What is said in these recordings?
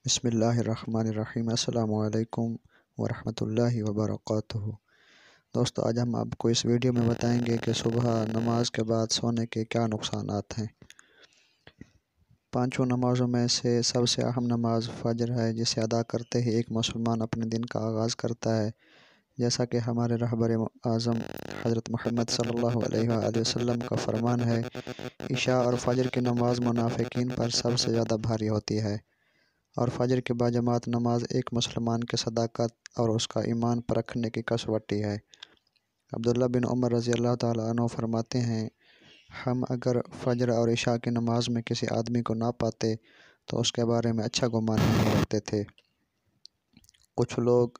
بسم اللہ الرحمن الرحیم۔ السلام علیکم ورحمۃ اللہ وبرکاتہ۔ دوستو، آج ہم آپ کو اس ویڈیو میں بتائیں گے کہ صبح نماز کے بعد سونے کے کیا نقصانات ہیں۔ پانچوں نمازوں میں سے سب سے اہم نماز فجر ہے، جسے ادا کرتے ہی ایک مسلمان اپنے دن کا آغاز کرتا ہے۔ جیسا کہ ہمارے رہبر اعظم حضرت محمد صلی اللہ علیہ وآلہ وسلم کا فرمان ہے، عشاء اور فجر کی نماز منافقین پر سب سے زیادہ بھاری ہوتی ہے، اور فجر کی باجماعت نماز ایک مسلمان کی صداقت اور اس کا ایمان پرکھنے کی کسوٹی ہے۔ عبداللہ بن عمر رضی اللہ تعالیٰ عنہ فرماتے ہیں، ہم اگر فجر اور عشاء کی نماز میں کسی آدمی کو نہ پاتے تو اس کے بارے میں اچھا گمان نہیں رکھتے تھے۔ کچھ لوگ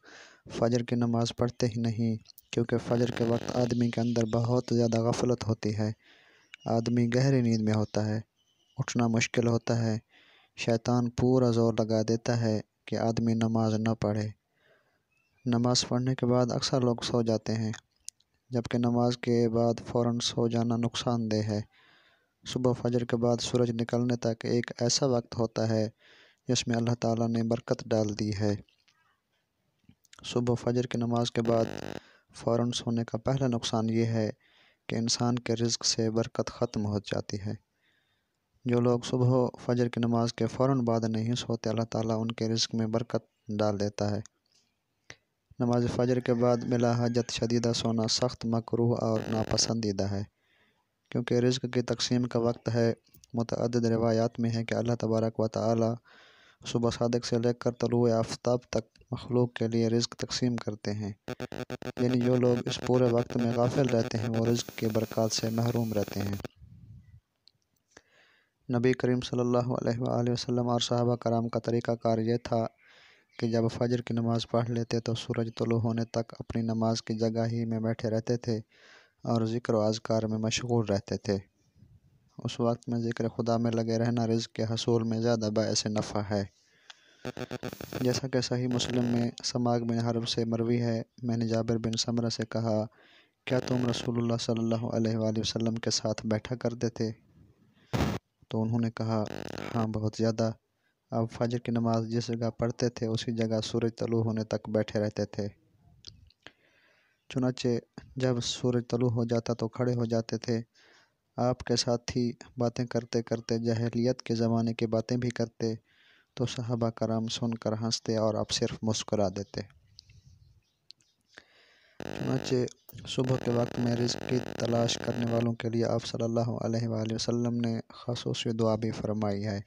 فجر کی نماز پڑھتے ہی نہیں، کیونکہ فجر کے وقت آدمی کے اندر بہت زیادہ غفلت ہوتی ہے۔ آدمی گہری نیند میں ہوتا ہے، اٹھنا مشکل ہوتا ہے۔ شیطان پورا زور لگا دیتا ہے کہ آدمی نماز نہ پڑھے۔ نماز پڑھنے کے بعد اکثر لوگ سو جاتے ہیں، جبکہ نماز کے بعد فوراً سو جانا نقصان دہ ہے۔ صبح فجر کے بعد سورج نکلنے تک ایک ایسا وقت ہوتا ہے جس میں اللہ تعالیٰ نے برکت ڈال دی ہے۔ صبح فجر کی نماز کے بعد فوراً سونے کا پہلا نقصان یہ ہے کہ انسان کے رزق سے برکت ختم ہو جاتی ہے۔ جو لوگ صبح فجر کی نماز کے فوراً بعد نہیں سوتے، اللہ تعالیٰ ان کے رزق میں برکت ڈال دیتا ہے۔ نماز فجر کے بعد بلا حاجت شدیدہ سونا سخت مکروہ اور ناپسندیدہ ہے، کیونکہ رزق کی تقسیم کا وقت ہے۔ متعدد روایات میں ہے کہ اللہ تبارک و تعالیٰ صبح صادق سے لے کر طلوع آفتاب تک مخلوق کے لیے رزق تقسیم کرتے ہیں، یعنی جو لوگ اس پورے وقت میں غافل رہتے ہیں وہ رزق کی برکات سے محروم رہتے ہیں۔ نبی کریم صلی اللہ علیہ وآلہ وسلم اور صحابہ کرام کا طریقہ کار یہ تھا کہ جب فجر کی نماز پڑھ لیتے تو سورج طلوع ہونے تک اپنی نماز کی جگہ ہی میں بیٹھے رہتے تھے اور ذکر و اذکار میں مشغول رہتے تھے۔ اس وقت میں ذکر خدا میں لگے رہنا رزق کے حصول میں زیادہ باعث نفع ہے۔ جیسا کہ صحیح مسلم میں سماک بن حرب سے مروی ہے، میں نے جابر بن سمرہ سے کہا، کیا تم رسول اللہ صلی اللہ علیہ وآلہ وسلم کے ساتھ بیٹھا کرتے تھے؟ تو انہوں نے کہا، ہاں، بہت زیادہ۔ اب فجر کی نماز جس جگہ پڑھتے تھے اسی جگہ سورج طلوع ہونے تک بیٹھے رہتے تھے۔ چنانچہ جب سورج طلوع ہو جاتا تو کھڑے ہو جاتے تھے۔ آپ کے ساتھی باتیں کرتے کرتے جاہلیت کے زمانے کی باتیں بھی کرتے تو صحابہ کرام سن کر ہنستے اور آپ صرف مسکرا دیتے۔ چنانچہ صبح کے وقت میں رزق کی تلاش کرنے والوں کے لیے آپ صلی اللہ علیہ وآلہ وسلم نے خصوصی دعا بھی فرمائی ہے۔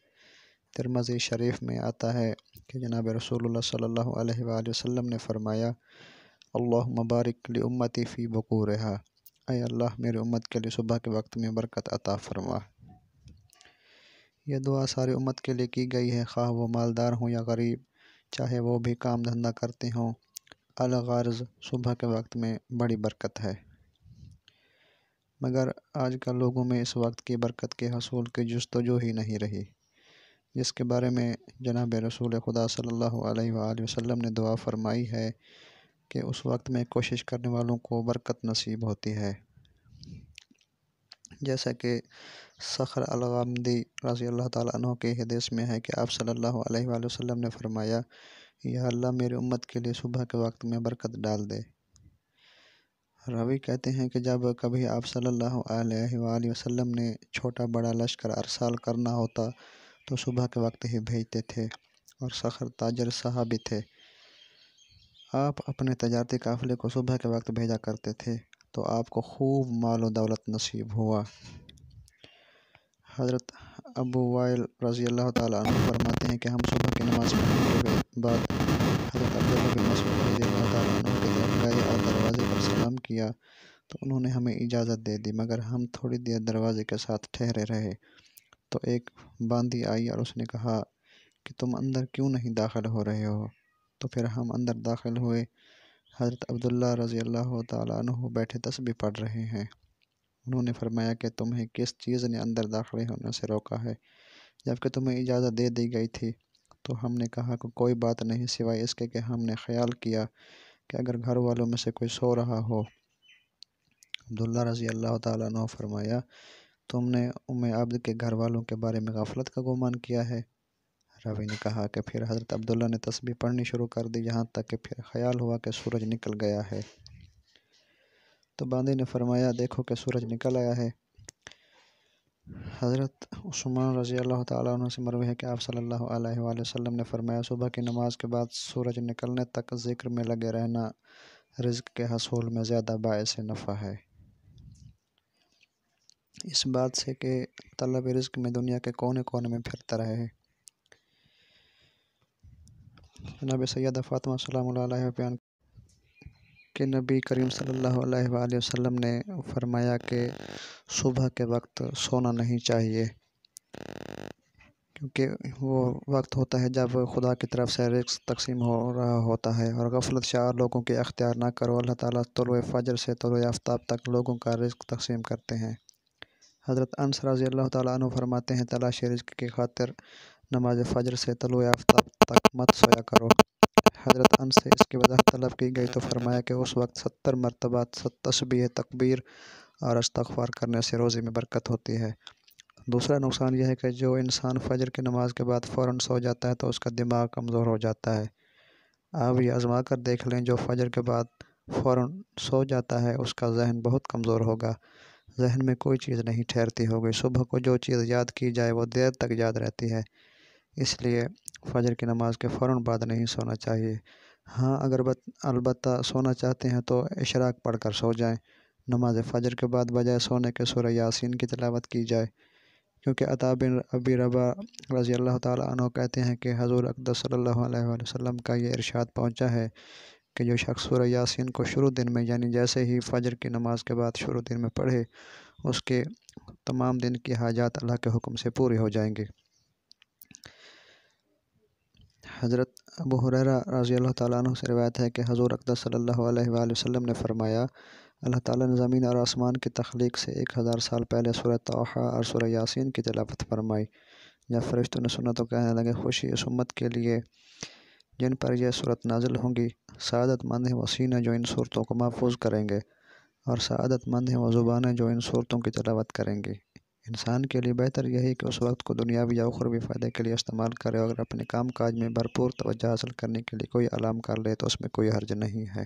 ترمذی شریف میں آتا ہے کہ جناب رسول اللہ صلی اللہ علیہ وآلہ وسلم نے فرمایا، اللہم بارک لامتی فی بکورہا، اے اللہ میری امت کے لیے صبح کے وقت میں برکت عطا فرما۔ یہ دعا ساری امت کے لیے کی گئی ہے، خواہ وہ مالدار ہوں یا غریب، چاہے وہ بھی کام دھندہ کرتے ہوں۔ الغرض صبح کے وقت میں بڑی برکت ہے، مگر آج کل لوگوں میں اس وقت کی برکت کے حصول کی جستجو ہی نہیں رہی، جس کے بارے میں جناب رسول خدا صلی اللہ علیہ وآلہ وسلم نے دعا فرمائی ہے کہ اس وقت میں کوشش کرنے والوں کو برکت نصیب ہوتی ہے۔ جیسا کہ صخر الغامدی رضی اللہ تعالیٰ عنہ کی حدیث میں ہے کہ آپ صلی اللہ علیہ وآلہ وسلم نے فرمایا، یا اللہ میری امت کے لیے صبح کے وقت میں برکت ڈال دے۔ راوی کہتے ہیں کہ جب کبھی آپ صلی اللہ علیہ وآلہ وسلم نے چھوٹا بڑا لشکر ارسال کرنا ہوتا تو صبح کے وقت ہی بھیجتے تھے، اور صخر تاجر صحابی تھے۔ آپ اپنے تجارتی قافلے کو صبح کے وقت بھیجا کرتے تھے تو آپ کو خوب مال و دولت نصیب ہوا۔ حضرت ابو وائل رضی اللہ تعالیٰ عنہ فرماتے ہیں کہ ہم صبح کی نماز پڑھنے کے بعد حضرت عبداللہ بن مسعود رضی اللہ تعالیٰ عنہ کی طرف گئے اور دروازے پر سلام کیا تو انہوں نے ہمیں اجازت دے دی، مگر ہم تھوڑی دیر دروازے کے ساتھ ٹھہرے رہے تو ایک باندی آئی اور اس نے کہا کہ تم اندر کیوں نہیں داخل ہو رہے ہو؟ تو پھر ہم اندر داخل ہوئے۔ حضرت عبداللہ رضی اللہ تعالیٰ عنہ بیٹھے تسبیح پڑھ رہے ہیں۔ انہوں نے فرمایا کہ تمہیں کس چیز نے اندر داخل ہونے سے روکا ہے جبکہ تمہیں اجازت دے دی گئی تھی؟ تو ہم نے کہا کہ کوئی بات نہیں سوائے اس کے کہ ہم نے خیال کیا کہ اگر گھر والوں میں سے کوئی سو رہا ہو۔ عبداللہ رضی اللہ تعالیٰ عنہ فرمایا، تم نے ام عبد کے گھر والوں کے بارے میں غفلت کا گمان کیا ہے؟ راوی نے کہا کہ پھر حضرت عبداللہ نے تسبیح پڑھنی شروع کر دی، یہاں تک کہ پھر خیال ہوا کہ سورج نکل گیا ہے۔ تو باندی نے فرمایا دیکھو کہ سورج نکل آیا ہے۔ حضرت عثمان رضی اللہ تعالیٰ عنہ سے مروی ہے کہ آپ صلی اللہ علیہ وآلہ وسلم نے فرمایا صبح کی نماز کے بعد سورج نکلنے تک ذکر میں لگے رہنا رزق کے حصول میں زیادہ باعث نفع ہے۔ اس بات سے کہ طلب رزق میں دنیا کے کونے کونے میں پھرتا رہے۔ جناب سیدہ فاطمہ سلام اللہ علیہ بیان کہ نبی کریم صلی اللہ علیہ وآلہ وسلم نے فرمایا کہ صبح کے وقت سونا نہیں چاہیے، کیونکہ وہ وقت ہوتا ہے جب خدا کی طرف سے رزق تقسیم ہو رہا ہوتا ہے، اور غفلت شعار لوگوں کی اختیار نہ کرو۔ اللہ تعالیٰ طلوع فجر سے طلوع آفتاب تک لوگوں کا رزق تقسیم کرتے ہیں۔ حضرت انس رضی اللہ تعالیٰ عنہ فرماتے ہیں تلاش رزق کی خاطر نماز فجر سے طلوع آفتاب تک مت سویا کرو۔ حضرت انس سے اس کی وضاحت طلب کی گئی تو فرمایا کہ اس وقت 70 مرتبہ تسبیح تکبیر اور استغفار کرنے سے روزی میں برکت ہوتی ہے۔ دوسرا نقصان یہ ہے کہ جو انسان فجر کی نماز کے بعد فوراً سو جاتا ہے تو اس کا دماغ کمزور ہو جاتا ہے۔ آپ یہ آزما کر دیکھ لیں، جو فجر کے بعد فوراً سو جاتا ہے اس کا ذہن بہت کمزور ہوگا، ذہن میں کوئی چیز نہیں ٹھہرتی ہوگی، صبح کو جو چیز یاد کی جائے وہ دیر تک یاد رہتی ہے۔ اس لیے فجر کی نماز کے فوراً بعد نہیں سونا چاہیے۔ ہاں اگر البتہ سونا چاہتے ہیں تو اشراق پڑھ کر سو جائیں۔ نماز فجر کے بعد بجائے سونے کے سورہ یاسین کی تلاوت کی جائے، کیونکہ عطا بن ابی رباح رضی اللہ تعالیٰ عنہ کہتے ہیں کہ حضور اقدس صلی اللہ علیہ وآلہ وسلم کا یہ ارشاد پہنچا ہے کہ جو شخص سورہ یاسین کو شروع دن میں یعنی جیسے ہی فجر کی نماز کے بعد شروع دن میں پڑھے، اس کے تمام دن کی حاجات اللہ کے حکم سے پوری ہو جائیں گی۔ حضرت ابو ہریرہ رضی اللہ تعالیٰ عنہ سے روایت ہے کہ حضور اقدس صلی اللہ علیہ وآلہ وسلم نے فرمایا اللہ تعالیٰ نے زمین اور آسمان کی تخلیق سے 1000 سال پہلے سورہ طٰہٰ اور سورہ یاسین کی تلاوت فرمائی۔ جب فرشتوں نے سنا تو کہنے لگے خوشی اس امت کے لیے جن پر یہ صورت نازل ہوں گی، سعادت مند ہیں وہ سینے جو ان صورتوں کو محفوظ کریں گے، اور سعادت مند ہیں وہ زبانیں جو ان صورتوں کی تلاوت کریں گی۔ انسان کے لیے بہتر یہی کہ اس وقت کو دنیاوی یا اخروی فائدے کے لیے استعمال کرے، اور اگر اپنے کام کاج میں بھرپور توجہ حاصل کرنے کے لیے کوئی علام کر لے تو اس میں کوئی حرج نہیں ہے۔